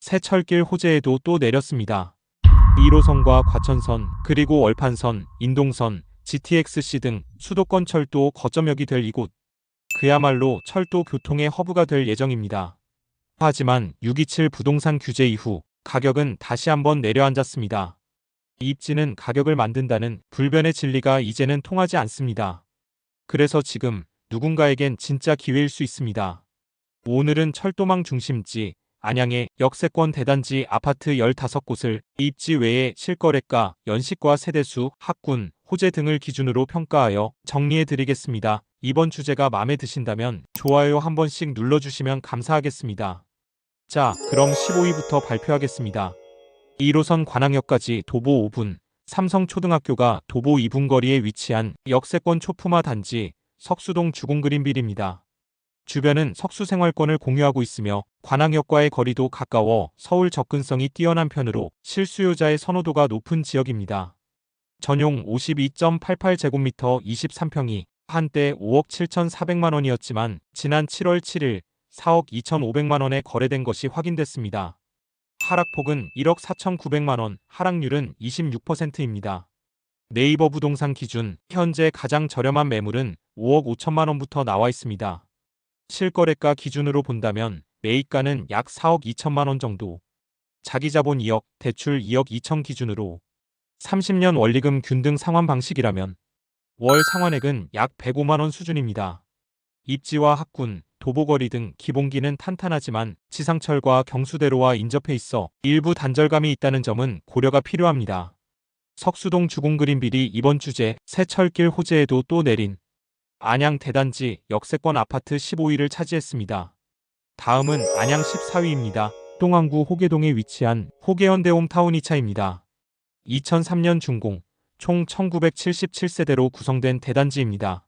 새 철길 호재에도 또 내렸습니다. 1호선과 과천선, 그리고 월판선, 인동선, GTX-C 등 수도권 철도 거점역이 될 이곳. 그야말로 철도 교통의 허브가 될 예정입니다. 하지만 627 부동산 규제 이후 가격은 다시 한번 내려앉았습니다. 입지는 가격을 만든다는 불변의 진리가 이제는 통하지 않습니다. 그래서 지금 누군가에겐 진짜 기회일 수 있습니다. 오늘은 철도망 중심지 안양의 역세권 대단지 아파트 15곳을 입지 외에 실거래가, 연식과 세대수, 학군, 호재 등을 기준으로 평가하여 정리해드리겠습니다. 이번 주제가 마음에 드신다면 좋아요 한 번씩 눌러주시면 감사하겠습니다. 자, 그럼 15위부터 발표하겠습니다. 1호선 관악역까지 도보 5분, 삼성초등학교가 도보 2분 거리에 위치한 역세권 초품화 단지 석수동 주공그린빌입니다. 주변은 석수생활권을 공유하고 있으며 관악역과의 거리도 가까워 서울 접근성이 뛰어난 편으로 실수요자의 선호도가 높은 지역입니다. 전용 52.88제곱미터 23평이 한때 5억 7,400만 원이었지만 지난 7월 7일 4억 2,500만 원에 거래된 것이 확인됐습니다. 하락폭은 1억 4,900만 원, 하락률은 26%입니다. 네이버 부동산 기준 현재 가장 저렴한 매물은 5억 5천만 원부터 나와 있습니다. 실거래가 기준으로 본다면 매입가는 약 4억 2천만 원 정도, 자기자본 2억, 대출 2억 2천 기준으로 30년 원리금 균등 상환 방식이라면 월 상환액은 약 105만 원 수준입니다. 입지와 학군, 도보거리 등 기본기는 탄탄하지만 지상철과 경수대로와 인접해 있어 일부 단절감이 있다는 점은 고려가 필요합니다. 석수동 주공그린빌이 이번 주제 새 철길 호재에도 또 내린 안양 대단지 역세권 아파트 15위를 차지했습니다. 다음은 안양 14위입니다. 동안구 호계동에 위치한 호계현대 홈타운 2차입니다. 2003년 준공, 총 1977세대로 구성된 대단지입니다.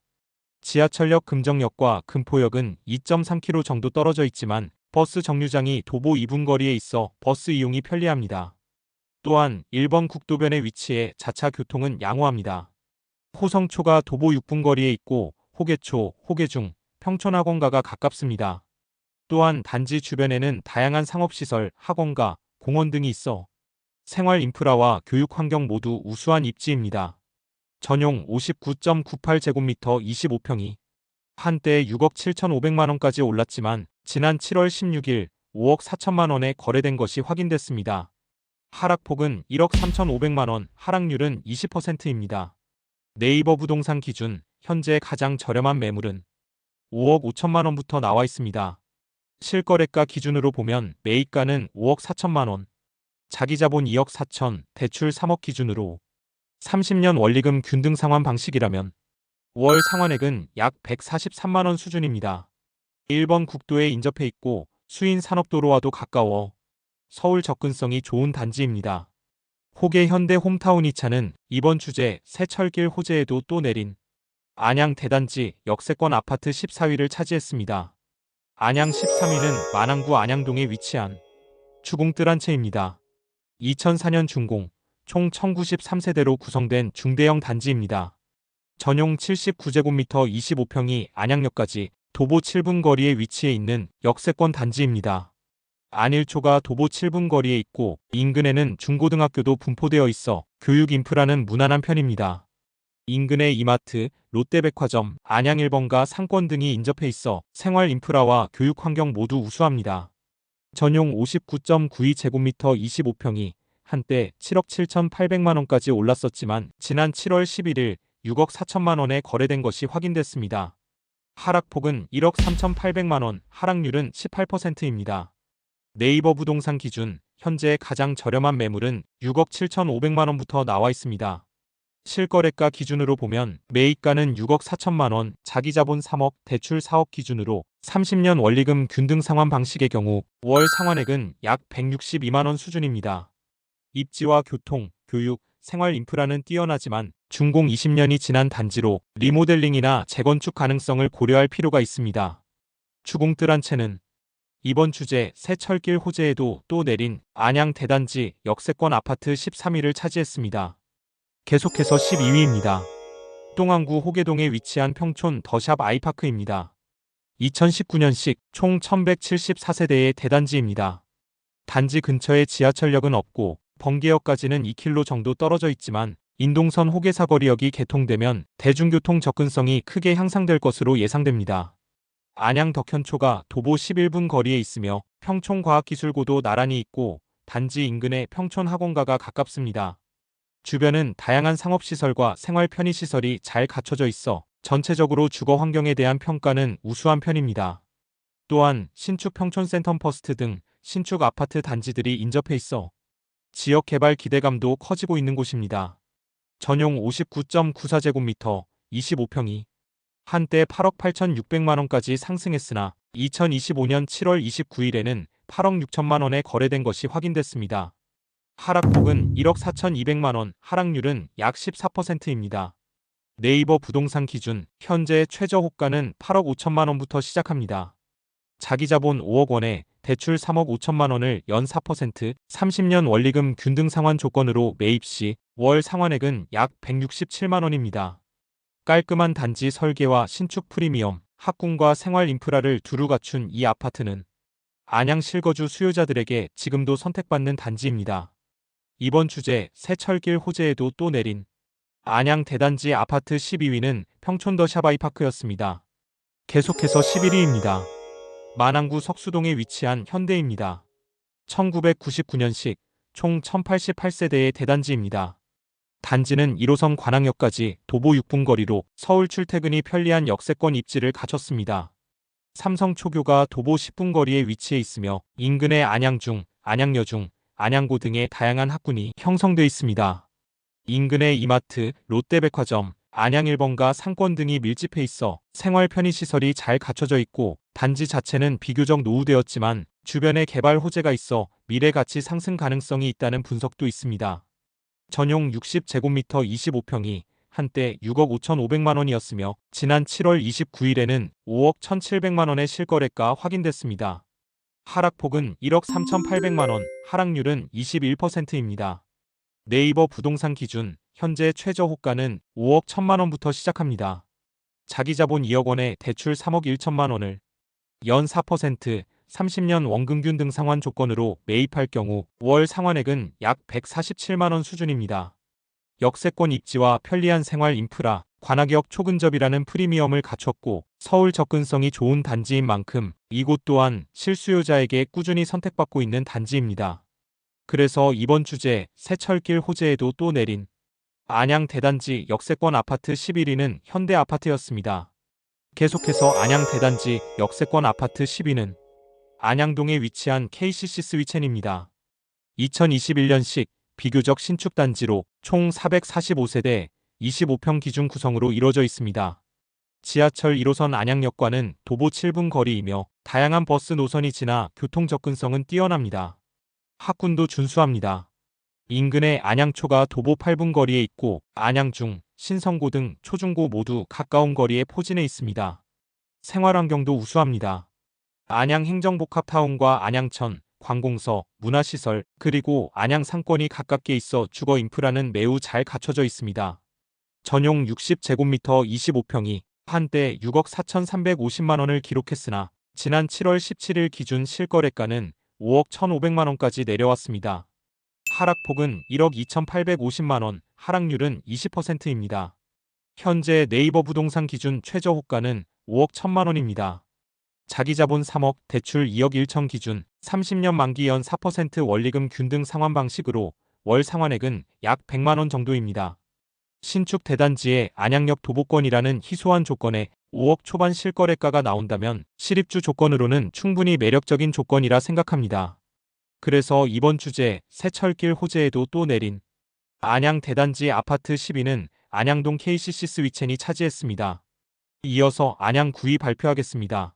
지하철역 금정역과 금포역은 2.3km 정도 떨어져 있지만 버스 정류장이 도보 2분 거리에 있어 버스 이용이 편리합니다. 또한 1번 국도변에 위치해 자차 교통은 양호합니다. 호성초가 도보 6분 거리에 있고 호계초, 호계중, 평촌학원가가 가깝습니다. 또한 단지 주변에는 다양한 상업시설, 학원가, 공원 등이 있어 생활 인프라와 교육 환경 모두 우수한 입지입니다. 전용 59.98제곱미터 25평이 한때 6억 7,500만 원까지 올랐지만 지난 7월 16일 5억 4천만 원에 거래된 것이 확인됐습니다. 하락폭은 1억 3,500만 원, 하락률은 20%입니다. 네이버 부동산 기준 현재 가장 저렴한 매물은 5억 5천만 원부터 나와 있습니다. 실거래가 기준으로 보면 매입가는 5억 4천만 원, 자기자본 2억 4천, 대출 3억 기준으로 30년 원리금 균등 상환 방식이라면 월 상환액은 약 143만 원 수준입니다. 1번 국도에 인접해 있고 수인 산업도로와도 가까워 서울 접근성이 좋은 단지입니다. 호계 현대 홈타운 2차는 이번 주제 새 철길 호재에도 또 내린 안양 대단지 역세권 아파트 14위를 차지했습니다. 안양 13위는 만안구 안양동에 위치한 주공뜰 한 채입니다. 2004년 준공, 총 1093세대로 구성된 중대형 단지입니다. 전용 79제곱미터 25평이 안양역까지 도보 7분 거리에 위치해 있는 역세권 단지입니다. 안일초가 도보 7분 거리에 있고 인근에는 중고등학교도 분포되어 있어 교육 인프라는 무난한 편입니다. 인근에 이마트, 롯데백화점, 안양 1번가 상권 등이 인접해 있어 생활 인프라와 교육 환경 모두 우수합니다. 전용 59.92제곱미터 25평이 한때 7억 7,800만 원까지 올랐었지만 지난 7월 11일 6억 4천만 원에 거래된 것이 확인됐습니다. 하락폭은 1억 3,800만 원, 하락률은 18%입니다. 네이버 부동산 기준 현재 가장 저렴한 매물은 6억 7,500만 원부터 나와 있습니다. 실거래가 기준으로 보면 매입가는 6억 4천만 원, 자기자본 3억, 대출 4억 기준으로 30년 원리금 균등 상환 방식의 경우 월 상환액은 약 162만 원 수준입니다. 입지와 교통, 교육, 생활 인프라는 뛰어나지만 준공 20년이 지난 단지로 리모델링이나 재건축 가능성을 고려할 필요가 있습니다. 주공뜰 한 채는 이번 주제 새 철길 호재에도 또 내린 안양 대단지 역세권 아파트 13위를 차지했습니다. 계속해서 12위입니다. 동안구 호계동에 위치한 평촌 더샵 아이파크입니다. 2019년식 총 1174세대의 대단지입니다. 단지 근처에 지하철역은 없고 번개역까지는 2km 정도 떨어져 있지만 인동선 호계사거리역이 개통되면 대중교통 접근성이 크게 향상될 것으로 예상됩니다. 안양 덕현초가 도보 11분 거리에 있으며 평촌과학기술고도 나란히 있고 단지 인근에 평촌학원가가 가깝습니다. 주변은 다양한 상업시설과 생활 편의시설이 잘 갖춰져 있어 전체적으로 주거 환경에 대한 평가는 우수한 편입니다. 또한 신축 평촌센텀퍼스트 등 신축 아파트 단지들이 인접해 있어 지역 개발 기대감도 커지고 있는 곳입니다. 전용 59.94제곱미터, 25평이 한때 8억 8,600만 원까지 상승했으나 2025년 7월 29일에는 8억 6천만 원에 거래된 것이 확인됐습니다. 하락폭은 1억 4,200만 원, 하락률은 약 14%입니다. 네이버 부동산 기준 현재 최저 호가는 8억 5천만 원부터 시작합니다. 자기자본 5억 원에 대출 3억 5천만 원을 연 4%, 30년 원리금 균등 상환 조건으로 매입 시 월 상환액은 약 167만 원입니다. 깔끔한 단지 설계와 신축 프리미엄, 학군과 생활 인프라를 두루 갖춘 이 아파트는 안양 실거주 수요자들에게 지금도 선택받는 단지입니다. 이번 주제 새철길 호재에도 또 내린 안양 대단지 아파트 12위는 평촌 더 샤바이파크였습니다. 계속해서 11위입니다. 만안구 석수동에 위치한 현대입니다. 1999년식 총 1088세대의 대단지입니다. 단지는 1호선 관악역까지 도보 6분 거리로 서울 출퇴근이 편리한 역세권 입지를 갖췄습니다. 삼성 초교가 도보 10분 거리에 위치해 있으며 인근에 안양중, 안양여중, 안양고 등의 다양한 학군이 형성돼 있습니다. 인근에 이마트, 롯데백화점, 안양1번가 상권 등이 밀집해 있어 생활 편의시설이 잘 갖춰져 있고 단지 자체는 비교적 노후되었지만 주변에 개발 호재가 있어 미래 가치 상승 가능성이 있다는 분석도 있습니다. 전용 60제곱미터 25평이 한때 6억 5,500만 원이었으며 지난 7월 29일에는 5억 1,700만 원의 실거래가 확인됐습니다. 하락폭은 1억 3,800만 원, 하락률은 21%입니다. 네이버 부동산 기준 현재 최저 호가는 5억 1천만 원부터 시작합니다. 자기자본 2억 원에 대출 3억 1천만 원을 연 4%, 30년 원금균 등 상환 조건으로 매입할 경우 월 상환액은 약 147만 원 수준입니다. 역세권 입지와 편리한 생활 인프라, 관악역 초근접이라는 프리미엄을 갖췄고 서울 접근성이 좋은 단지인 만큼 이곳 또한 실수요자에게 꾸준히 선택받고 있는 단지입니다. 그래서 이번 주제 새철길 호재에도 또 내린 안양 대단지 역세권 아파트 11위는 현대아파트였습니다. 계속해서 안양 대단지 역세권 아파트 10위는 안양동에 위치한 KCC 스위첸입니다. 2021년식 비교적 신축 단지로 총 445세대 25평 기준 구성으로 이루어져 있습니다. 지하철 1호선 안양역과는 도보 7분 거리이며 다양한 버스 노선이 지나 교통 접근성은 뛰어납니다. 학군도 준수합니다. 인근에 안양초가 도보 8분 거리에 있고 안양중, 신성고 등 초중고 모두 가까운 거리에 포진해 있습니다. 생활환경도 우수합니다. 안양행정복합타운과 안양천, 관공서, 문화시설, 그리고 안양 상권이 가깝게 있어 주거 인프라는 매우 잘 갖춰져 있습니다. 전용 60제곱미터 25평이 한때 6억 4,350만 원을 기록했으나 지난 7월 17일 기준 실거래가는 5억 1,500만 원까지 내려왔습니다. 하락폭은 1억 2,850만 원, 하락률은 20%입니다. 현재 네이버 부동산 기준 최저 호가는 5억 1천만 원입니다. 자기자본 3억, 대출 2억 1천 기준 30년 만기 연 4% 원리금 균등 상환 방식으로 월 상환액은 약 100만 원 정도입니다. 신축 대단지에 안양역 도보권이라는 희소한 조건에 5억 초반 실거래가가 나온다면 실입주 조건으로는 충분히 매력적인 조건이라 생각합니다. 그래서 이번 주제 새철길 호재에도 또 내린 안양 대단지 아파트 10위는 안양동 KCC 스위첸이 차지했습니다. 이어서 안양 9위 발표하겠습니다.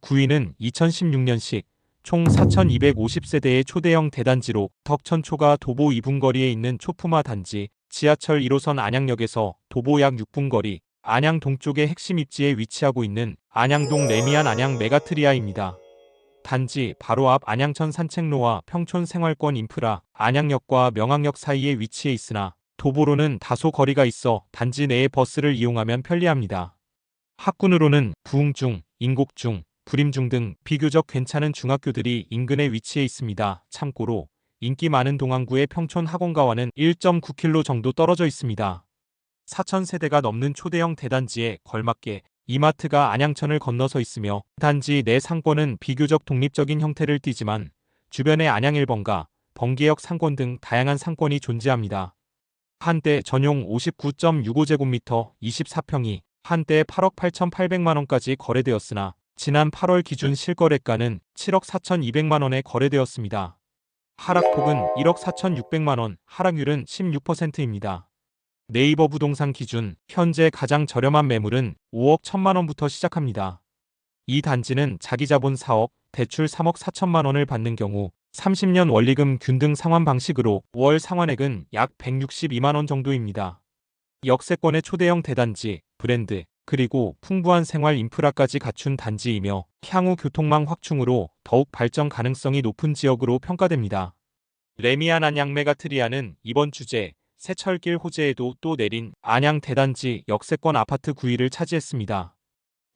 9위는 2016년식 총 4,250세대의 초대형 대단지로 덕천초가 도보 2분 거리에 있는 초품화 단지, 지하철 1호선 안양역에서 도보 약 6분 거리, 안양 동쪽의 핵심 입지에 위치하고 있는 안양동 레미안 안양 메가트리아입니다. 단지 바로 앞 안양천 산책로와 평촌 생활권 인프라, 안양역과 명항역 사이에 위치해 있으나 도보로는 다소 거리가 있어 단지 내의 버스를 이용하면 편리합니다. 학군으로는 부흥중, 인곡중, 불임중 등 비교적 괜찮은 중학교들이 인근에 위치해 있습니다. 참고로 인기 많은 동안구의 평촌 학원가와는 1.9km 정도 떨어져 있습니다. 4,000세대가 넘는 초대형 대단지에 걸맞게 이마트가 안양천을 건너서 있으며 단지 내 상권은 비교적 독립적인 형태를 띠지만 주변에 안양 1번가, 번개역 상권 등 다양한 상권이 존재합니다. 한때 전용 59.65제곱미터 24평이 한때 8억 8,800만 원까지 거래되었으나 지난 8월 기준 실거래가는 7억 4,200만 원에 거래되었습니다. 하락폭은 1억 4,600만 원, 하락률은 16%입니다. 네이버 부동산 기준 현재 가장 저렴한 매물은 5억 1천만 원부터 시작합니다. 이 단지는 자기 자본 4억, 대출 3억 4천만 원을 받는 경우 30년 원리금 균등 상환 방식으로 월 상환액은 약 162만 원 정도입니다. 역세권의 초대형 대단지, 브랜드, 그리고 풍부한 생활 인프라까지 갖춘 단지이며 향후 교통망 확충으로 더욱 발전 가능성이 높은 지역으로 평가됩니다. 레미안 안양 메가트리아는 이번 주제 새철길 호재에도 또 내린 안양 대단지 역세권 아파트 9위를 차지했습니다.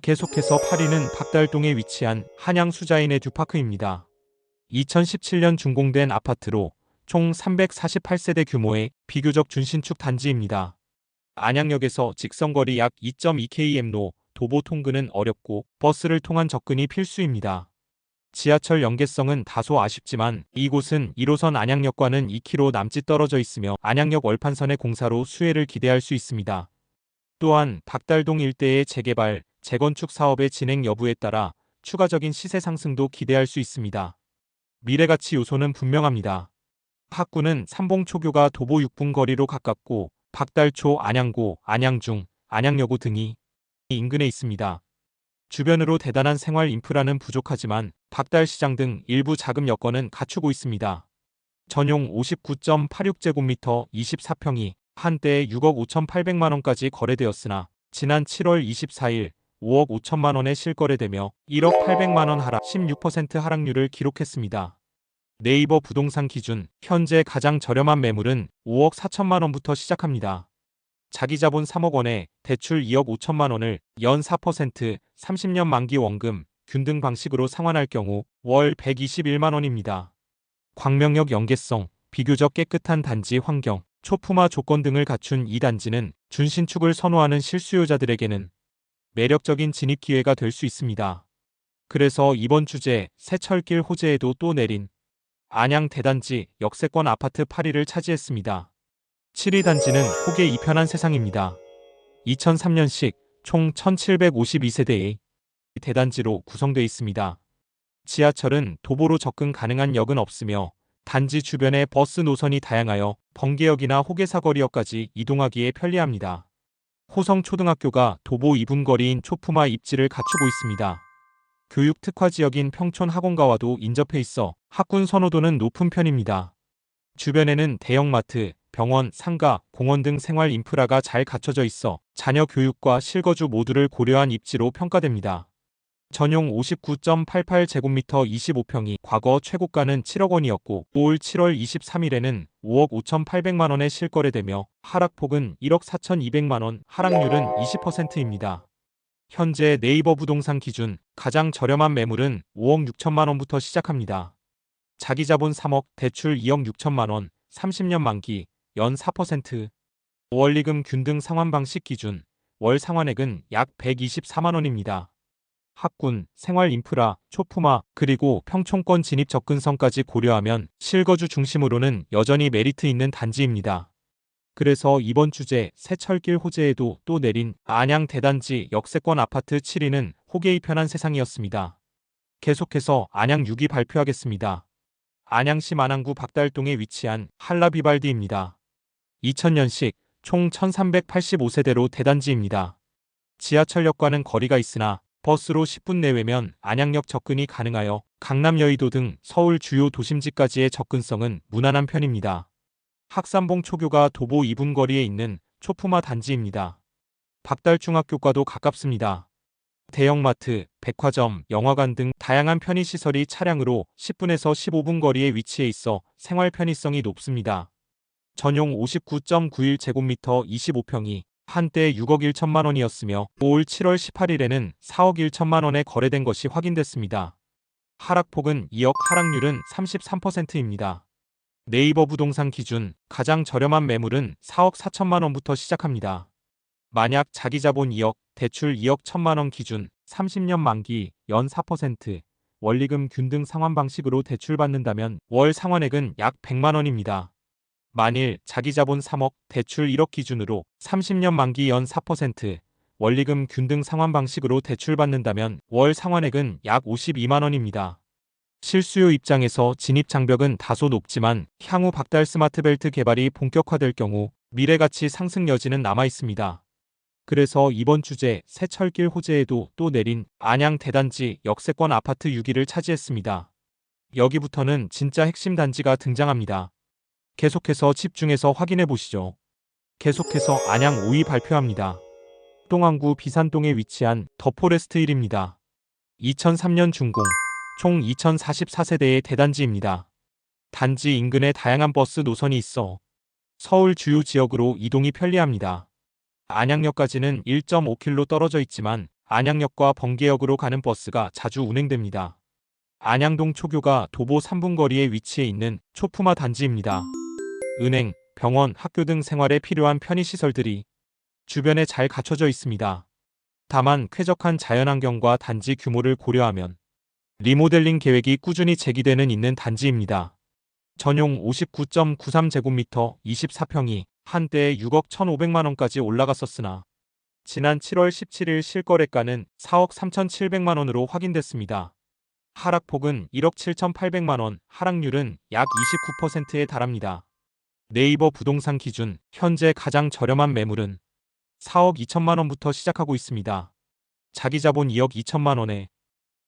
계속해서 8위는 박달동에 위치한 한양 수자인의 듀파크입니다. 2017년 준공된 아파트로 총 348세대 규모의 비교적 준신축 단지입니다. 안양역에서 직선거리 약 2.2km로 도보 통근은 어렵고 버스를 통한 접근이 필수입니다. 지하철 연계성은 다소 아쉽지만 이곳은 1호선 안양역과는 2km 남짓 떨어져 있으며 안양역 월판선의 공사로 수혜를 기대할 수 있습니다. 또한 박달동 일대의 재개발, 재건축 사업의 진행 여부에 따라 추가적인 시세 상승도 기대할 수 있습니다. 미래가치 요소는 분명합니다. 학구는 삼봉초교가 도보 6분 거리로 가깝고 박달초, 안양고, 안양중, 안양여고 등이 인근에 있습니다. 주변으로 대단한 생활 인프라는 부족하지만 박달시장 등 일부 자금 여건은 갖추고 있습니다. 전용 59.86제곱미터 24평이 한때 6억 5,800만 원까지 거래되었으나 지난 7월 24일 5억 5천만 원에 실거래되며 1억 800만 원 하락 16% 하락률을 기록했습니다. 네이버 부동산 기준 현재 가장 저렴한 매물은 5억 4천만 원부터 시작합니다. 자기 자본 3억 원에 대출 2억 5천만 원을 연 4%, 30년 만기 원금, 균등 방식으로 상환할 경우 월 121만 원입니다. 광명역 연계성, 비교적 깨끗한 단지 환경, 초품화 조건 등을 갖춘 이 단지는 준신축을 선호하는 실수요자들에게는 매력적인 진입 기회가 될 수 있습니다. 그래서 이번 주제 새철길 호재에도 또 내린 안양 대단지 역세권 아파트 8위를 차지했습니다. 7위 단지는 호계 이편한 세상입니다. 2003년식 총 1752세대의 대단지로 구성되어 있습니다. 지하철은 도보로 접근 가능한 역은 없으며 단지 주변에 버스 노선이 다양하여 번개역이나 호계사거리역까지 이동하기에 편리합니다. 호성초등학교가 도보 2분 거리인 초품화 입지를 갖추고 있습니다. 교육 특화 지역인 평촌 학원가와도 인접해 있어 학군 선호도는 높은 편입니다. 주변에는 대형마트, 병원, 상가, 공원 등 생활 인프라가 잘 갖춰져 있어 자녀 교육과 실거주 모두를 고려한 입지로 평가됩니다. 전용 59.88제곱미터 25평이 과거 최고가는 7억 원이었고 올 7월 23일에는 5억 5,800만 원에 실거래되며 하락폭은 1억 4,200만 원, 하락률은 20%입니다. 현재 네이버 부동산 기준 가장 저렴한 매물은 5억 6천만 원부터 시작합니다. 자기 자본 3억, 대출 2억 6천만 원, 30년 만기, 연 4%, 원리금 균등 상환 방식 기준, 월 상환액은 약 124만 원입니다. 학군, 생활 인프라, 초품화, 그리고 평촌권 진입 접근성까지 고려하면 실거주 중심으로는 여전히 메리트 있는 단지입니다. 그래서 이번 주제 새철길 호재에도 또 내린 안양 대단지 역세권 아파트 7위는 호계이 편한 세상이었습니다. 계속해서 안양 6위 발표하겠습니다. 안양시 만안구 박달동에 위치한 한라비발디입니다. 2000년식 총 1385세대로 대단지입니다. 지하철역과는 거리가 있으나 버스로 10분 내외면 안양역 접근이 가능하여 강남 여의도 등 서울 주요 도심지까지의 접근성은 무난한 편입니다. 학산봉 초교가 도보 2분 거리에 있는 초품화 단지입니다. 박달중학교과도 가깝습니다. 대형마트, 백화점, 영화관 등 다양한 편의시설이 차량으로 10분에서 15분 거리에 위치해 있어 생활 편의성이 높습니다. 전용 59.91제곱미터 25평이 한때 6억 1천만 원이었으며 올 7월 18일에는 4억 1천만 원에 거래된 것이 확인됐습니다. 하락폭은 2억, 하락률은 33%입니다. 네이버 부동산 기준 가장 저렴한 매물은 4억 4천만 원부터 시작합니다. 만약 자기 자본 2억, 대출 2억 1천만 원 기준 30년 만기 연 4%, 원리금 균등 상환 방식으로 대출받는다면 월 상환액은 약 100만 원입니다. 만일 자기 자본 3억, 대출 1억 기준으로 30년 만기 연 4%, 원리금 균등 상환 방식으로 대출받는다면 월 상환액은 약 52만 원입니다. 실수요 입장에서 진입 장벽은 다소 높지만 향후 박달 스마트벨트 개발이 본격화될 경우 미래가치 상승 여지는 남아 있습니다. 그래서 이번 주제 새철길 호재에도 또 내린 안양 대단지 역세권 아파트 6위를 차지했습니다. 여기부터는 진짜 핵심 단지가 등장합니다. 계속해서 집중해서 확인해 보시죠. 계속해서 안양 5위 발표합니다. 동안구 비산동에 위치한 더포레스트 1입니다. 2003년 준공, 총 2044세대의 대단지입니다. 단지 인근에 다양한 버스 노선이 있어 서울 주요 지역으로 이동이 편리합니다. 안양역까지는 1.5km 떨어져 있지만 안양역과 번개역으로 가는 버스가 자주 운행됩니다. 안양동 초교가 도보 3분 거리에 위치해 있는 초품화 단지입니다. 은행, 병원, 학교 등 생활에 필요한 편의시설들이 주변에 잘 갖춰져 있습니다. 다만 쾌적한 자연환경과 단지 규모를 고려하면 리모델링 계획이 꾸준히 제기되는 있는 단지입니다. 전용 59.93제곱미터 24평이 한때 6억 1,500만 원까지 올라갔었으나 지난 7월 17일 실거래가는 4억 3,700만 원으로 확인됐습니다. 하락폭은 1억 7,800만 원, 하락률은 약 29%에 달합니다. 네이버 부동산 기준 현재 가장 저렴한 매물은 4억 2천만 원부터 시작하고 있습니다. 자기 자본 2억 2천만 원에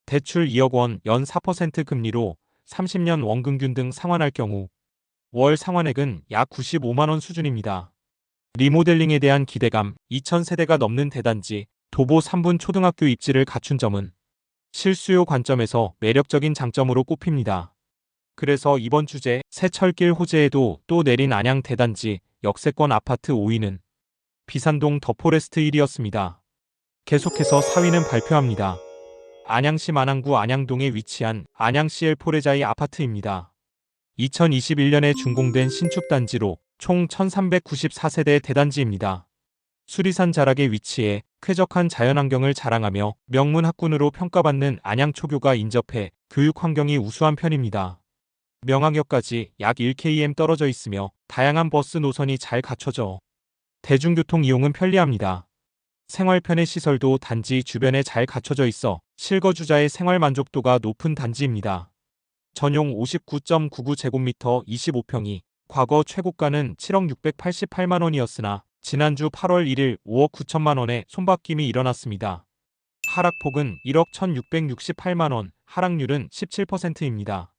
대출 2억 원 연 4% 금리로 30년 원금균 등 상환할 경우 월 상환액은 약 95만 원 수준입니다. 리모델링에 대한 기대감, 2,000세대가 넘는 대단지, 도보 3분 초등학교 입지를 갖춘 점은 실수요 관점에서 매력적인 장점으로 꼽힙니다. 그래서 이번 주제 새철길 호재에도 또 내린 안양 대단지 역세권 아파트 5위는 비산동 더포레스트 1위였습니다. 계속해서 4위는 발표합니다. 안양시 만안구 안양동에 위치한 안양시 엘포레자이 아파트입니다. 2021년에 준공된 신축단지로 총 1394세대 대단지입니다. 수리산 자락에 위치해 쾌적한 자연환경을 자랑하며 명문 학군으로 평가받는 안양초교가 인접해 교육 환경이 우수한 편입니다. 명항역까지 약 1km 떨어져 있으며 다양한 버스 노선이 잘 갖춰져 대중교통 이용은 편리합니다. 생활 편의 시설도 단지 주변에 잘 갖춰져 있어 실거주자의 생활 만족도가 높은 단지입니다. 전용 59.99제곱미터 25평이 과거 최고가는 7억 688만 원이었으나 지난주 8월 1일 5억 9천만 원에 손바뀜이 일어났습니다. 하락폭은 1억 1,668만 원, 하락률은 17%입니다.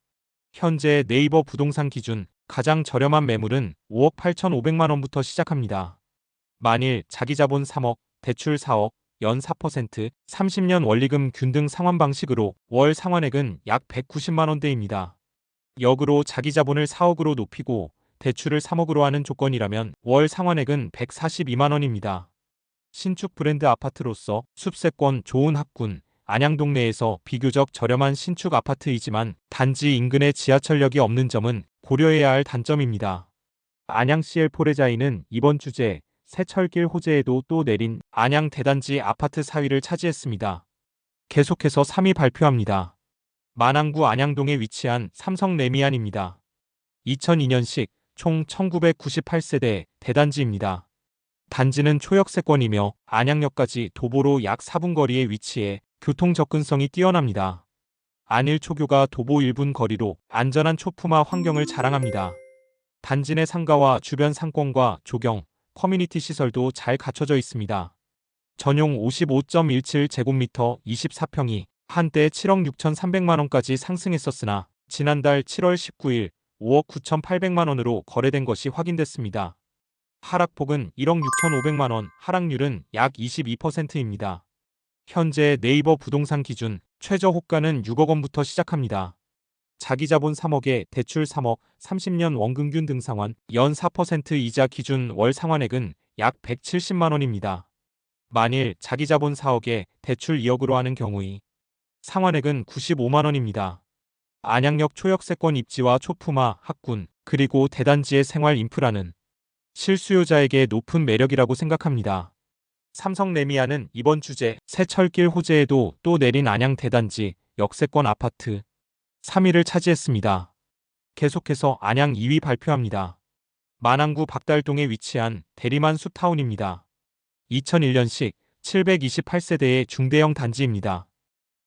현재 네이버 부동산 기준 가장 저렴한 매물은 5억 8,500만 원부터 시작합니다. 만일 자기 자본 3억, 대출 4억, 연 4%, 30년 원리금 균등 상환 방식으로 월 상환액은 약 190만 원대입니다. 역으로 자기 자본을 4억으로 높이고 대출을 3억으로 하는 조건이라면 월 상환액은 142만 원입니다. 신축 브랜드 아파트로서 숲세권 좋은 학군, 안양동 내에서 비교적 저렴한 신축 아파트이지만 단지 인근에 지하철역이 없는 점은 고려해야 할 단점입니다. 안양시 엘포레자이는 이번 주제 새철길 호재에도 또 내린 안양 대단지 아파트 4위를 차지했습니다. 계속해서 3위 발표합니다. 만안구 안양동에 위치한 삼성 레미안입니다. 2002년식 총 1998세대 대단지입니다. 단지는 초역세권이며 안양역까지 도보로 약 4분 거리에 위치해 교통 접근성이 뛰어납니다. 안일 초교가 도보 1분 거리로 안전한 초품화 환경을 자랑합니다. 단지 내 상가와 주변 상권과 조경, 커뮤니티 시설도 잘 갖춰져 있습니다. 전용 55.17제곱미터 24평이 한때 7억 6,300만 원까지 상승했었으나 지난달 7월 19일 5억 9,800만 원으로 거래된 것이 확인됐습니다. 하락폭은 1억 6,500만 원, 하락률은 약 22%입니다. 현재 네이버 부동산 기준 최저 호가는 6억 원부터 시작합니다. 자기 자본 3억에 대출 3억, 30년 원금균 등 상환, 연 4% 이자 기준 월 상환액은 약 170만 원입니다. 만일 자기 자본 4억에 대출 2억으로 하는 경우의 상환액은 95만 원입니다. 안양역 초역세권 입지와 초품화, 학군, 그리고 대단지의 생활 인프라는 실수요자에게 높은 매력이라고 생각합니다. 삼성레미아는 이번 주제 새 철길 호재에도 또 내린 안양 대단지 역세권 아파트 3위를 차지했습니다. 계속해서 안양 2위 발표합니다. 만안구 박달동에 위치한 대리만 숲타운입니다. 2001년식 728세대의 중대형 단지입니다.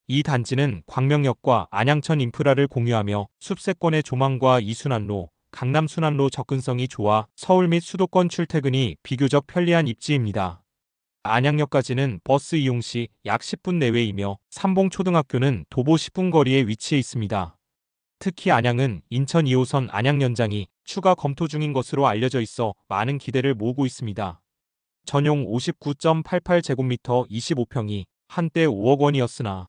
이 단지는 광명역과 안양천 인프라를 공유하며 숲세권의 조망과 이순환로, 강남순환로 접근성이 좋아 서울 및 수도권 출퇴근이 비교적 편리한 입지입니다. 안양역까지는 버스 이용 시 약 10분 내외이며 삼봉초등학교는 도보 10분 거리에 위치해 있습니다. 특히 안양은 인천 2호선 안양 연장이 추가 검토 중인 것으로 알려져 있어 많은 기대를 모으고 있습니다. 전용 59.88제곱미터 25평이 한때 5억 원이었으나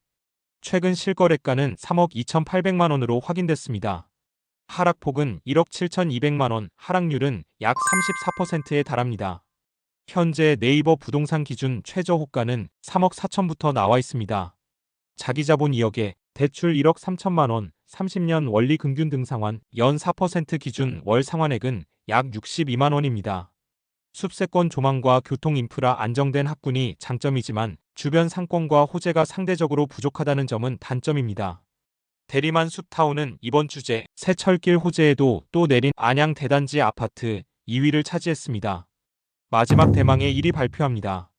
최근 실거래가는 3억 2,800만 원으로 확인됐습니다. 하락폭은 1억 7,200만 원, 하락률은 약 34%에 달합니다. 현재 네이버 부동산 기준 최저 호가는 3억 4천부터 나와 있습니다. 자기자본 2억에 대출 1억 3천만 원, 30년 원리 금균 등상환, 연 4% 기준 월 상환액은 약 62만 원입니다. 숲세권 조망과 교통 인프라 안정된 학군이 장점이지만 주변 상권과 호재가 상대적으로 부족하다는 점은 단점입니다. 대리만 숲타운은 이번 주제 새 철길 호재에도 또 내린 안양 대단지 아파트 2위를 차지했습니다. 마지막 대망의 1위 발표합니다.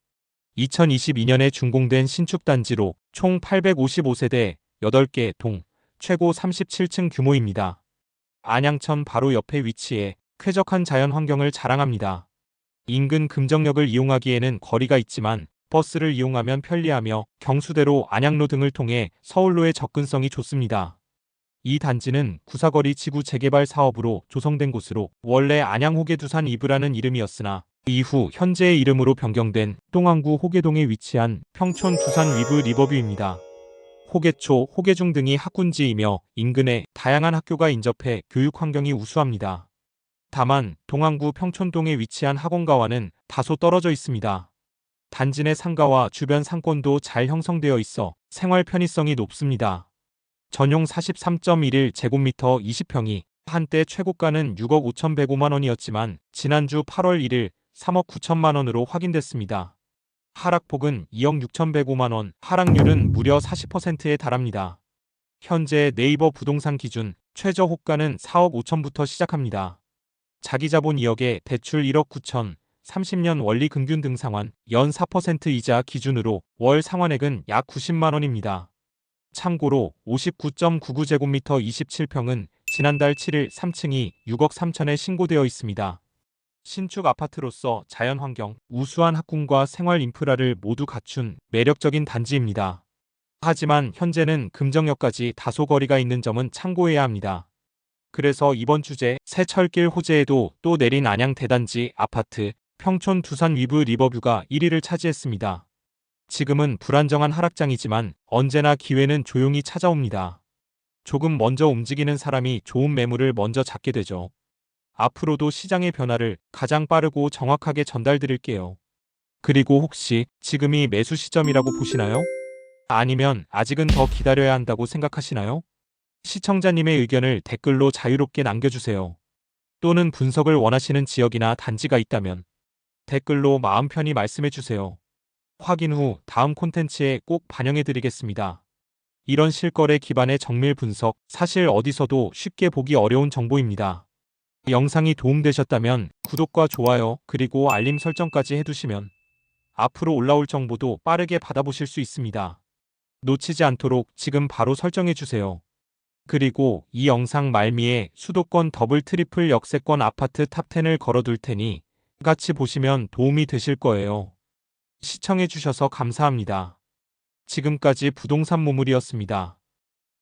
2022년에 준공된 신축단지로 총 855세대 8개 동, 최고 37층 규모입니다. 안양천 바로 옆에 위치해 쾌적한 자연 환경을 자랑합니다. 인근 금정역을 이용하기에는 거리가 있지만 버스를 이용하면 편리하며 경수대로 안양로 등을 통해 서울로의 접근성이 좋습니다. 이 단지는 구사거리 지구 재개발 사업으로 조성된 곳으로 원래 안양 호계두산 2부라는 이름이었으나 이후 현재의 이름으로 변경된 동안구 호계동에 위치한 평촌 두산 위브 리버뷰입니다. 호계초, 호계중 등이 학군지이며 인근에 다양한 학교가 인접해 교육 환경이 우수합니다. 다만 동안구 평촌동에 위치한 학원가와는 다소 떨어져 있습니다. 단지 내 상가와 주변 상권도 잘 형성되어 있어 생활 편의성이 높습니다. 전용 43.11제곱미터 20평이 한때 최고가는 6억 5,105만 원이었지만 지난주 8월 1일 3억 9천만 원으로 확인됐습니다. 하락폭은 2억 6,105만 원, 하락률은 무려 40%에 달합니다. 현재 네이버 부동산 기준 최저 호가는 4억 5천부터 시작합니다. 자기자본 2억에 대출 1억 9천, 30년 원리 금균 등상환, 연 4% 이자 기준으로 월 상환액은 약 90만 원입니다. 참고로 59.99제곱미터 27평은 지난달 7일 3층이 6억 3천에 신고되어 있습니다. 신축 아파트로서 자연환경, 우수한 학군과 생활 인프라를 모두 갖춘 매력적인 단지입니다. 하지만 현재는 금정역까지 다소 거리가 있는 점은 참고해야 합니다. 그래서 이번 주제 새 철길 호재에도 또 내린 안양 대단지 아파트 평촌 두산 위브 리버뷰가 1위를 차지했습니다. 지금은 불안정한 하락장이지만 언제나 기회는 조용히 찾아옵니다. 조금 먼저 움직이는 사람이 좋은 매물을 먼저 잡게 되죠. 앞으로도 시장의 변화를 가장 빠르고 정확하게 전달드릴게요. 그리고 혹시 지금이 매수 시점이라고 보시나요? 아니면 아직은 더 기다려야 한다고 생각하시나요? 시청자님의 의견을 댓글로 자유롭게 남겨주세요. 또는 분석을 원하시는 지역이나 단지가 있다면 댓글로 마음 편히 말씀해주세요. 확인 후 다음 콘텐츠에 꼭 반영해드리겠습니다. 이런 실거래 기반의 정밀 분석, 사실 어디서도 쉽게 보기 어려운 정보입니다. 영상이 도움되셨다면 구독과 좋아요 그리고 알림 설정까지 해두시면 앞으로 올라올 정보도 빠르게 받아보실 수 있습니다. 놓치지 않도록 지금 바로 설정해주세요. 그리고 이 영상 말미에 수도권 더블 트리플 역세권 아파트 탑10을 걸어둘 테니 같이 보시면 도움이 되실 거예요. 시청해주셔서 감사합니다. 지금까지 부동산 모물이었습니다.